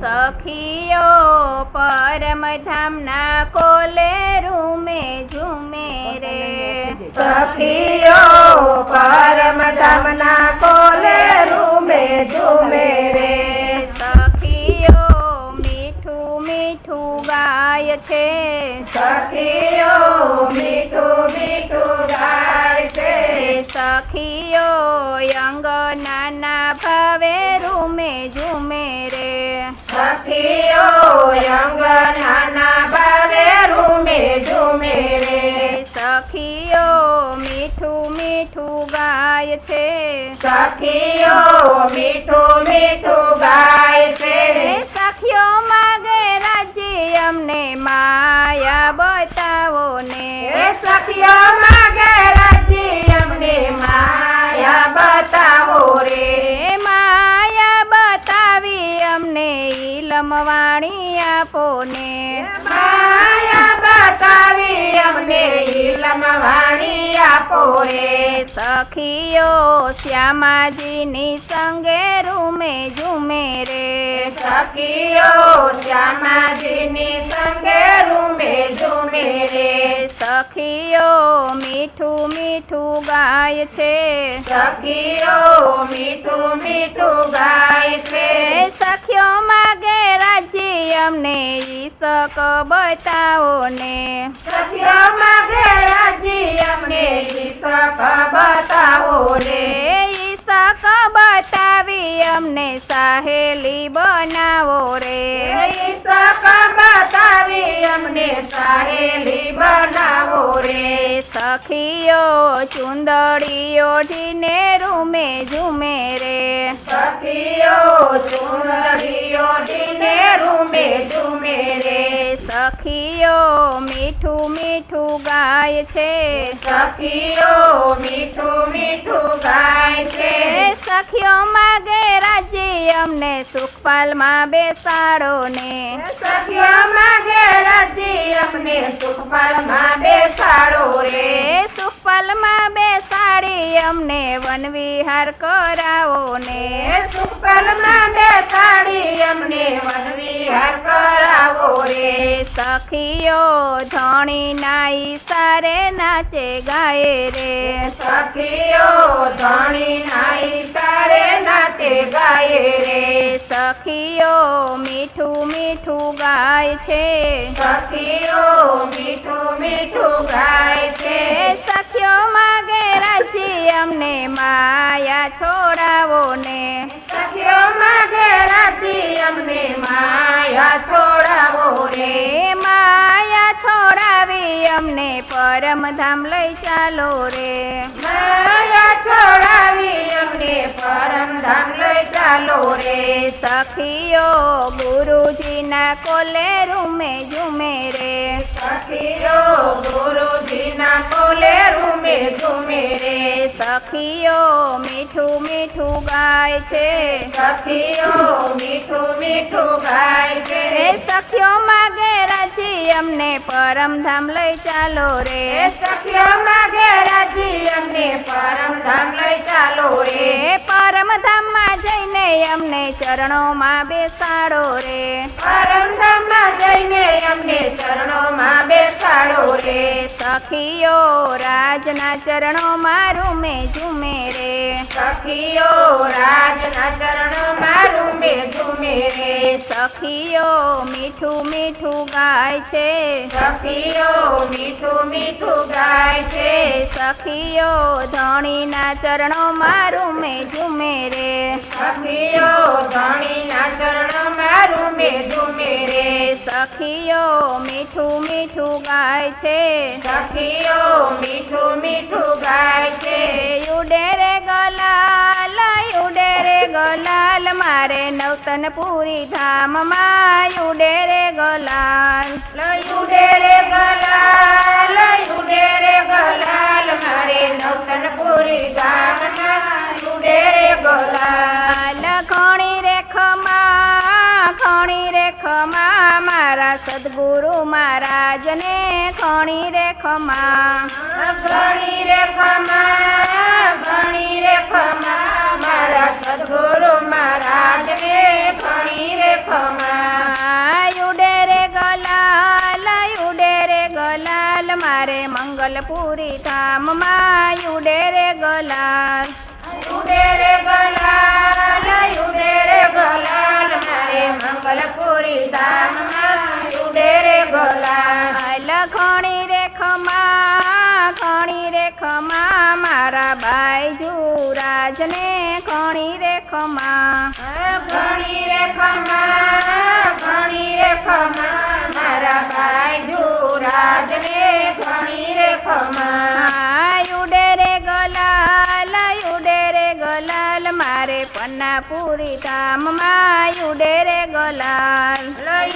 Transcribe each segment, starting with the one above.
સખીઓ પરમધામના કોલે રૂમે ઝૂમે રે સખીઓ પરમધામના કોલે રૂમે ઝૂમે રે સખીઓ મીઠું મીઠું ગાય છે સખીઓ મીઠું મીઠું ગાય છે સખીઓ અંગનાના ભાવે રૂમે ઝૂમે રે સખીઓ અંગનાના ભાવે રૂમે ઝૂમે રે સખીઓ મીઠું મીઠું ગાય છે સખીઓ મીઠું મીઠું ગાય છે સખીઓ માગે રાજી અમને માયા બતાવો ને સખીઓ માગે રાજી અમને માયા બતાવો રે માયા બતાવી અમને ઈલમવાણી આપો ને માયા બતાવી અમને ઈલમવાણી આપો રે સખીઓ શ્યામાજીની સંગે રૂમે ઝૂમે રે સખીઓ શ્યામાજીની સંગે રૂમે ઝૂમે રે સખીઓ મીઠું મીઠું ગાય છે સખીઓ મીઠું મીઠું ગાય છે સખીઓ માગે રાજી અમને ઈશક બતાવો ને સખીઓ માગે રાજી અમને ઈશક બતાવો રે ઈશક બતાવી અમને સાહેલી બનાવો રે ઈશક બતાવી અમને સાહેલી બનાવો રે સખીઓ ચુંદડી ઓઢીને રૂમે ઝૂમે રે સખીઓ ચુંદડી ઓઢીને રૂમે ઝૂમે રે સખીઓ મીઠું મીઠું ગાય છે સખીઓ મીઠું મીઠું ગાય છે સખીઓ માગે રાજી અમને સુખપાલમાં બેસાડો ને સખીઓ માગે રાજી અમને સુખપાલમાં બેસાડો રે સુખપાલમાં બેસાડી અમને વનવિહાર કરાવો ને સુખપાલમાં બેસાડી અમને વનવિહાર કરાવો રે સખીઓ ધણીના ઈશારે નાચે ગાય રે સખીઓ ધણીના ઈશારે નાચે ગાય રે સખીઓ મીઠું મીઠું ગાય છે સખીઓ મીઠું મીઠું ગાય છે સખીઓ માગે રાજી અમને માયા છોડાવો ને સખીઓ માગે રાજી અમને માયા છોડાવો રે માયા છોડાવી અમને પરમધામ લઈ ચાલો રે માયા છોડાવી અમને પરમધામ લઈ ચાલો રે સખીઓ ગુરુજીના કોલે રૂમે ઝૂમે રે સખીઓ ગુરુજીના કોલે રૂમે ઝૂમે રે સખીઓ મીઠું મીઠું ગાય છે સખીઓ મીઠું મીઠું ગાય છે સખીઓ માગે રાજી અમને પરમધામ લઈ ચાલો રે સખીઓ માગે રાજી અમને પરમધામ લઈ ચાલો રે પરમધામમાં જઈને અમને ચરણોમાં બેસાડો રે પરમધામમાં જઈને અમને ચરણોમાં બેસાડો રે સખીઓ રાજના ચરણોમાં રૂમે ઝૂમે રે સખીઓ રાજના ચરણોમાં રૂમે ઝૂમે રે સખીઓ મીઠું મીઠું ગાય છે સખીઓ મીઠું મીઠું ગાય છે સખીઓ ધણીના ચરણોમાં રૂમે ઝૂમે રે સખીઓ ધણીના ચરણોમાં રૂમે ઝૂમે રે સખીઓ મીઠું મીઠું ગાય છે સખીઓ મીઠું મીઠું ગાય છે ઉડે રે ગલાલ મારે નવતનપુરી ધામમાં ઉડે રે ગલાલ ઉડે રે ગલાલ ઉડે રે ગલાલ મારે નવતનપુરી ધામમાં ઉડે રે ગલાલ ખણી રે ખમા મારા સદગુરુ મહારાજને ખણી રે ખમા ઘણી રે ખમા ઘણી રે ખમા મારા સદગુરુ મહારાજને ઘણી રે ખમા મંગલપુરી ધામમાં યુડે રે ગલાલ. ઉડે રે ગલાલ ઉડે રે ગલાલ મારે મંગલપુરી ધામમાં ઉડે રે ગલાલ. ખણી રે ખમા મારા બાઈજુ રાજને ખણી રે ખમા. ઘણી રે ખમા મારા ભાઈ જુરાજને ઘણી રે ખમા. યુડે રે ગલાલ મારે પન્નાપુરી ધામમાં યુડે રે ગલાલ.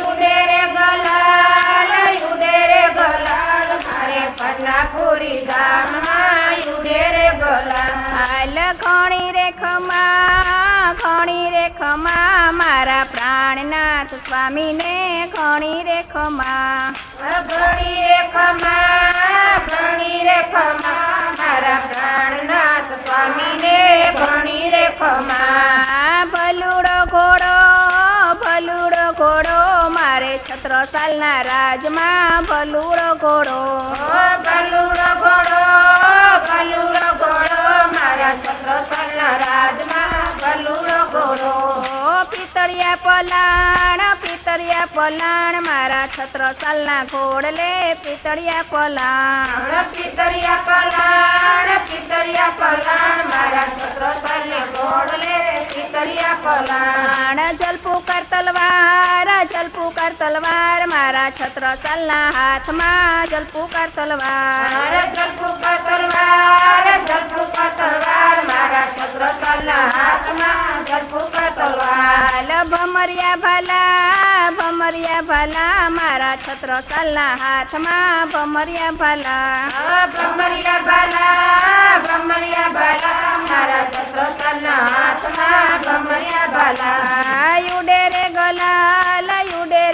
ઉડે રે ગલાલ મારે પન્નાપુરી ધામમાં ઉડે રે ગલાલ. ખણી રે ખમા મારા પ્રાણનાથ સ્વામીને ખણી રે ખમા. ઘણી રે ખમા મારા પ્રાણનાથ સ્વામીને ઘણી રે ખમા. ભલુડો ઘોડો મારે છત્રસાલના રાજમાં ભલુડો ઘોડો. બલુડો ઘોડો મારા છત્રસાલના રાજમાં બલુડો ઘોડો. પિતળિયા પલાણ મારા છત્રસાલના ઘોડલે પિતળિયા પલાણ. પિતળિયા પલાણ મારા છત્રસાલના ઘોડલે પિતળિયા પલાણ. જલપુકાર તલવાર મારા છત્રસાલના હાથમાં જલપુકાર તલવાર. જલપુકાર તલવાર મારા છત્રસાલના હાથમાં જલપુકાર તલવાર. ભમરિયા ભાલા મારા છત્રસાલના હાથમાં ભમરિયા ભાલા. ભમરિયા ભાલા મારા છત્રસાલના હાથમાં ભમરિયા ભાલા. યુડે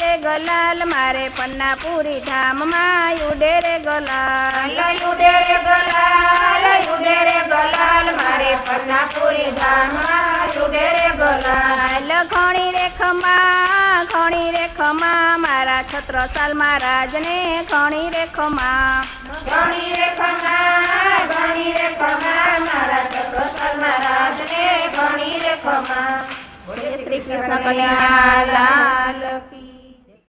રે ગલાલ મારે પન્નાપુરી ધામમાં યુડે રે ગલાલ. ઉડે રે ગલાલ મારે પન્નાપુરી ધામમાં ઉડે રે ગલાલ. ઘણી રે ખમા મારા છત્રસાલ મહારાજને ઘણી રે ખમા. ઘણી રે ખમા મારા છત્રસાલ મહારાજને ઘણી રે ખમા. શ્રી કૃષ્ણ કનૈયા લાલ કી